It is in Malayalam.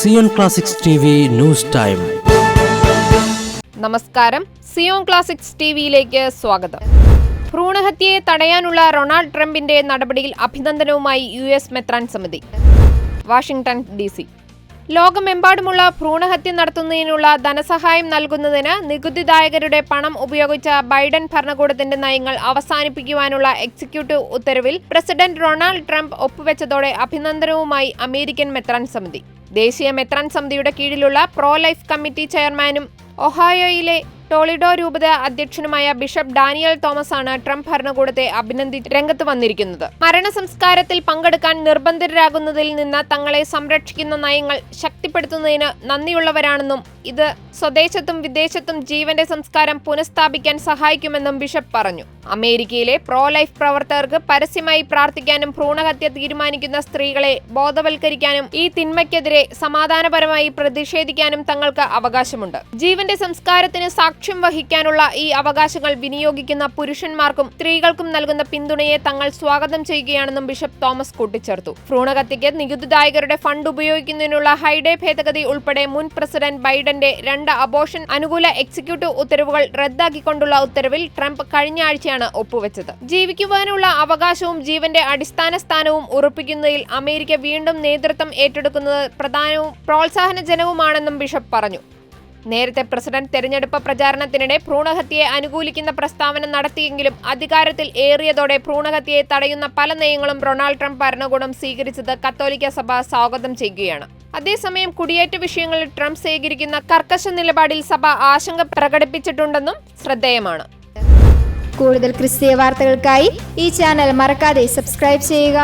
Zion Classics TV news time. നമസ്കാരം, സിയോൺ ക്ലാസിക്സ് ടിവിയിലേക്ക് സ്വാഗതം. ഭ്രൂണഹത്യയെ തടയാനുള്ള ഡൊണാൾഡ് ട്രംപിന്റെ നടപടിയിൽ അഭിനന്ദനവുമായി US മെത്രാൻ സമിതി. Washington DC. ലോകമെമ്പാടുമുള്ള ഭ്രൂണഹത്യ നടത്തുന്നതിനുള്ള ധനസഹായം നൽകുന്നതിന് നികുതിദായകരുടെ പണം ഉപയോഗിച്ച ബൈഡൻ ഭരണകൂടത്തിന്റെ നയങ്ങൾ അവസാനിപ്പിക്കുവാനുള്ള എക്സിക്യൂട്ടീവ് ഉത്തരവിൽ പ്രസിഡന്റ് ഡൊണാൾഡ് ട്രംപ് ഒപ്പുവെച്ചതോടെ അഭിനന്ദനവുമായി അമേരിക്കൻ മെത്രാൻ സമിതി. ദേശീയ മെത്രാൻ സമിതിയുടെ കീഴിലുള്ള പ്രോ ലൈഫ് കമ്മിറ്റി ചെയർമാനും ഒഹായോയിലെ ടോളിഡോ രൂപത അധ്യക്ഷനുമായ ബിഷപ്പ് ഡാനിയൽ തോമസ് ആണ് ട്രംപ് ഭരണകൂടത്തെ അഭിനന്ദിച്ച് രംഗത്ത് വന്നിരിക്കുന്നത്. മരണസംസ്കാരത്തിൽ പങ്കെടുക്കാൻ നിർബന്ധിതരാകുന്നതിൽ നിന്ന് തങ്ങളെ സംരക്ഷിക്കുന്ന നയങ്ങൾ ശക്തിപ്പെടുത്തുന്നതിന് നന്ദിയുള്ളവരാണെന്നും ഇത് സ്വദേശത്തും വിദേശത്തും ജീവന്റെ സംസ്കാരം പുനഃസ്ഥാപിക്കാൻ സഹായിക്കുമെന്നും ബിഷപ്പ് പറഞ്ഞു. അമേരിക്കയിലെ പ്രോ ലൈഫ് പ്രവർത്തകർക്ക് പരസ്യമായി പ്രാർത്ഥിക്കാനും ഭ്രൂണഹത്യ തീരുമാനിക്കുന്ന സ്ത്രീകളെ ബോധവൽക്കരിക്കാനും ഈ തിന്മയ്ക്കെതിരെ സമാധാനപരമായി പ്രതിഷേധിക്കാനും തങ്ങൾക്ക് അവകാശമുണ്ട്. ജീവന്റെ സംസ്കാരത്തിന് സാക്ഷ്യം വഹിക്കാനുള്ള ഈ അവകാശങ്ങൾ വിനിയോഗിക്കുന്ന പുരുഷന്മാർക്കും സ്ത്രീകൾക്കും നൽകുന്ന പിന്തുണയെ തങ്ങൾ സ്വാഗതം ചെയ്യുകയാണെന്നും ബിഷപ്പ് തോമസ് കൂട്ടിച്ചേർത്തു. ഭ്രൂണഹത്യയ്ക്ക് നികുതിദായകരുടെ ഫണ്ട് ഉപയോഗിക്കുന്നതിനുള്ള ഹൈഡേ ഭേദഗതി ഉൾപ്പെടെ മുൻ പ്രസിഡന്റ് ബൈഡന്റെ 2 അബോർഷൻ അനുകൂല എക്സിക്യൂട്ടീവ് ഉത്തരവുകൾ റദ്ദാക്കിക്കൊണ്ടുള്ള ഉത്തരവിൽ ട്രംപ് കഴിഞ്ഞ ആഴ്ചയാണ് ഒപ്പുവെച്ചത്. ജീവിക്കുവാനുള്ള അവകാശവും ജീവന്റെ അടിസ്ഥാന സ്ഥാനവും ഉറപ്പിക്കുന്നതിൽ അമേരിക്ക വീണ്ടും നേതൃത്വം ഏറ്റെടുക്കുന്നത് പ്രധാനവും പ്രോത്സാഹനജനകവുമാണെന്നും ബിഷപ്പ് പറഞ്ഞു. നേരത്തെ പ്രസിഡന്റ് തെരഞ്ഞെടുപ്പ് പ്രചാരണത്തിനിടെ ഭ്രൂണഹത്യയെ അനുകൂലിക്കുന്ന പ്രസ്താവന നടത്തിയെങ്കിലും അധികാരത്തിൽ ഏറിയതോടെ ഭ്രൂണഹത്യയെ തടയുന്ന പല നയങ്ങളും ഡൊണാൾഡ് ട്രംപ് ഭരണകൂടം സ്വീകരിച്ചത് കത്തോലിക്ക സഭ സ്വാഗതം ചെയ്യുകയാണ്. അതേസമയം കുടിയേറ്റ വിഷയങ്ങളിൽ ട്രംപ് സ്വീകരിക്കുന്ന കർക്കശ നിലപാടിൽ സഭ ആശങ്ക പ്രകടിപ്പിച്ചിട്ടുണ്ടെന്നും ശ്രദ്ധേയമാണ്. കൂടുതൽ ക്രിസ്തീയ വാർത്തകൾക്കായി ഈ ചാനൽ മറക്കാതെ സബ്സ്ക്രൈബ് ചെയ്യുക.